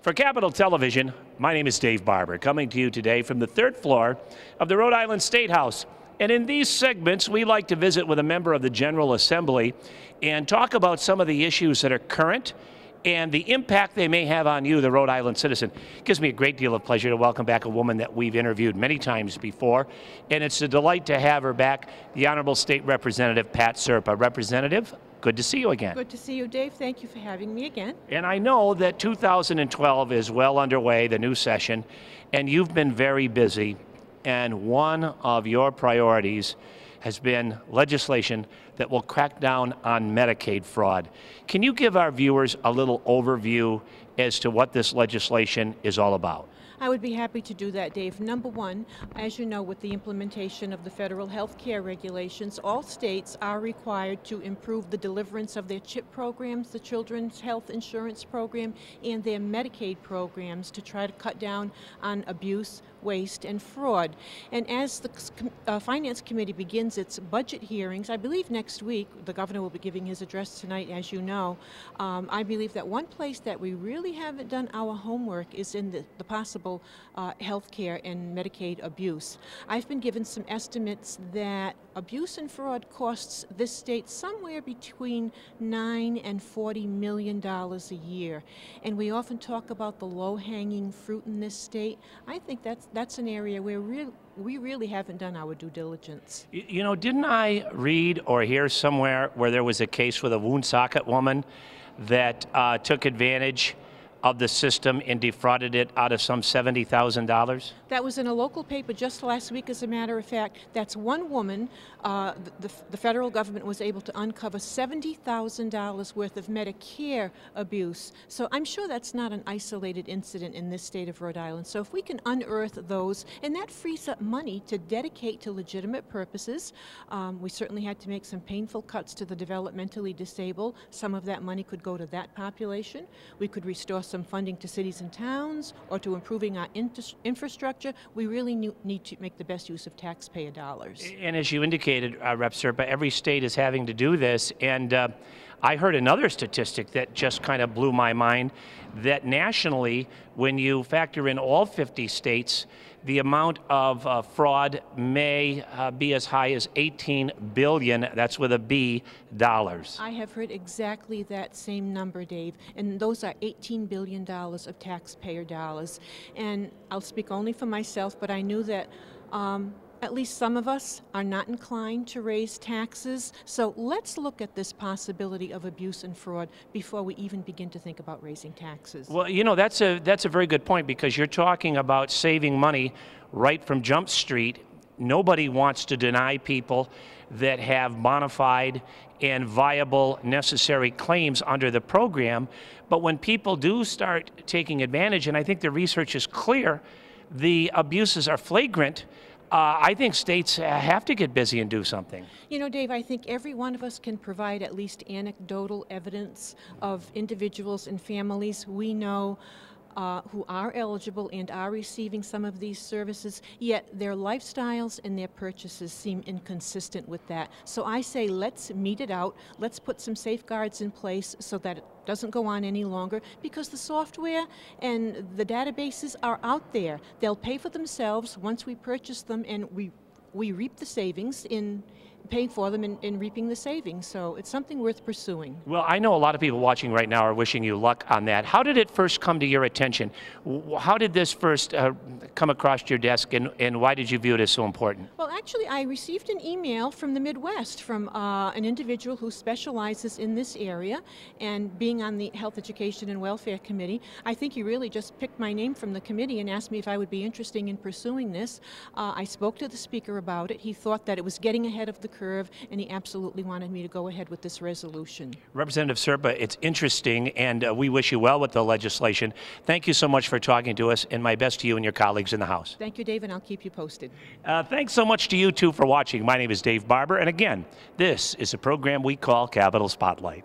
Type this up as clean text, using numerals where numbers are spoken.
For Capitol Television, my name is Dave Barber, coming to you today from the third floor of the Rhode Island State House. And in these segments, we like to visit with a member of the General Assembly and talk about some of the issues that are current and the impact they may have on you, the Rhode Island citizen. It gives me a great deal of pleasure to welcome back a woman that we've interviewed many times before, and it's a delight to have her back, the Honorable State Representative Pat Serpa. Representative, good to see you again. Good to see you, Dave. Thank you for having me again. And I know that 2012 is well underway, the new session, and you've been very busy, and one of your priorities has been legislation that will crack down on Medicaid fraud. Can you give our viewers a little overview as to what this legislation is all about? I would be happy to do that, Dave. Number one, as you know, with the implementation of the federal health care regulations, all states are required to improve the deliverance of their CHIP programs, the Children's Health Insurance Program, and their Medicaid programs to try to cut down on abuse, waste, and fraud. And as the Finance Committee begins its budget hearings, I believe next week, the governor will be giving his address tonight, as you know, I believe that one place that we really haven't done our homework is in the possible health care and Medicaid abuse. I've been given some estimates that abuse and fraud costs this state somewhere between $9 and $40 million a year. And we often talk about the low-hanging fruit in this state. I think that's an area where we really haven't done our due diligence. You know, didn't I read or hear somewhere where there was a case with a Woonsocket woman that took advantage of the system and defrauded it out of some $70,000? That was in a local paper just last week, as a matter of fact. That's one woman. The federal government was able to uncover $70,000 worth of Medicare abuse. So I'm sure that's not an isolated incident in this state of Rhode Island. So if we can unearth those, and that frees up money to dedicate to legitimate purposes. We certainly had to make some painful cuts to the developmentally disabled. Some of that money could go to that population. We could restore some funding to cities and towns or to improving our infrastructure. We really need to make the best use of taxpayer dollars. And as you indicated, Rep. Serpa, every state is having to do this. And I heard another statistic that just kind of blew my mind, that nationally, when you factor in all 50 states, the amount of fraud may be as high as $18 billion, that's with a B, dollars. I have heard exactly that same number, Dave, and those are $18 billion of taxpayer dollars. And I'll speak only for myself, but I knew that at least some of us are not inclined to raise taxes. So let's look at this possibility of abuse and fraud before we even begin to think about raising taxes. Well, you know, that's a very good point, because you're talking about saving money right from Jump Street. Nobody wants to deny people that have bona fide and viable necessary claims under the program. But when people do start taking advantage, and I think the research is clear, the abuses are flagrant, I think states have to get busy and do something. You know, Dave, I think every one of us can provide at least anecdotal evidence of individuals and families we know who are eligible and are receiving some of these services, yet their lifestyles and their purchases seem inconsistent with that. So I say let's meet it out, let's put some safeguards in place so that it doesn't go on any longer, because the software and the databases are out there. They'll pay for themselves once we purchase them, and we reap the savings in paying for them and reaping the savings. So it's something worth pursuing. Well, I know a lot of people watching right now are wishing you luck on that. How did it first come to your attention? How did this first come across your desk, and why did you view it as so important? Well, actually, I received an email from the Midwest from an individual who specializes in this area, and being on the Health, Education, and Welfare Committee, I think he really just picked my name from the committee and asked me if I would be interested in pursuing this. I spoke to the Speaker about it. He thought that it was getting ahead of the curve, and he absolutely wanted me to go ahead with this resolution. Representative Serpa, it's interesting, and we wish you well with the legislation. Thank you so much for talking to us, and my best to you and your colleagues in the House. Thank you, Dave, and I'll keep you posted. Thanks so much to you, too, for watching. My name is Dave Barber, and again, this is a program we call Capitol Spotlight.